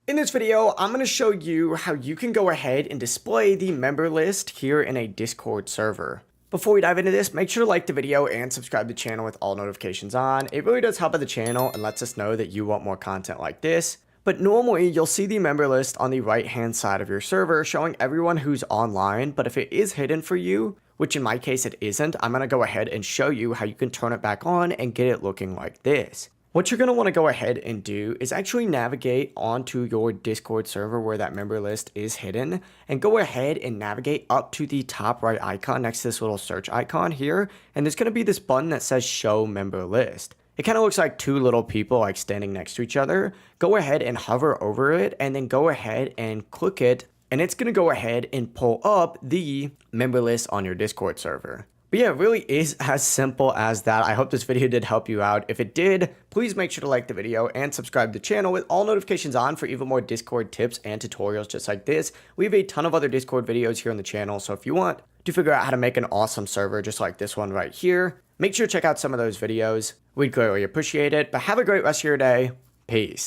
In this video, I'm going to show you how you can go ahead and display the member list here in a Discord server. Before we dive into this, make sure to like the video and subscribe to the channel with all notifications on. It really does help out the channel and lets us know that you want more content like this. But normally, you'll see the member list on the right-hand side of your server showing everyone who's online, but if it is hidden for you, which in my case it isn't, I'm going to go ahead and show you how you can turn it back on and get it looking like this. What you're going to want to go ahead and do is actually navigate onto your Discord server where that member list is hidden and go ahead and navigate up to the top right icon next to this little search icon here. And there's going to be this button that says show member list. It kind of looks like two little people like standing next to each other. Go ahead and hover over it and then go ahead and click it. And it's going to go ahead and pull up the member list on your Discord server. But yeah, it really is as simple as that. I hope this video did help you out. If it did, please make sure to like the video and subscribe to the channel with all notifications on for even more Discord tips and tutorials just like this. We have a ton of other Discord videos here on the channel, so if you want to figure out how to make an awesome server just like this one right here, make sure to check out some of those videos. We'd greatly appreciate it, but have a great rest of your day. Peace.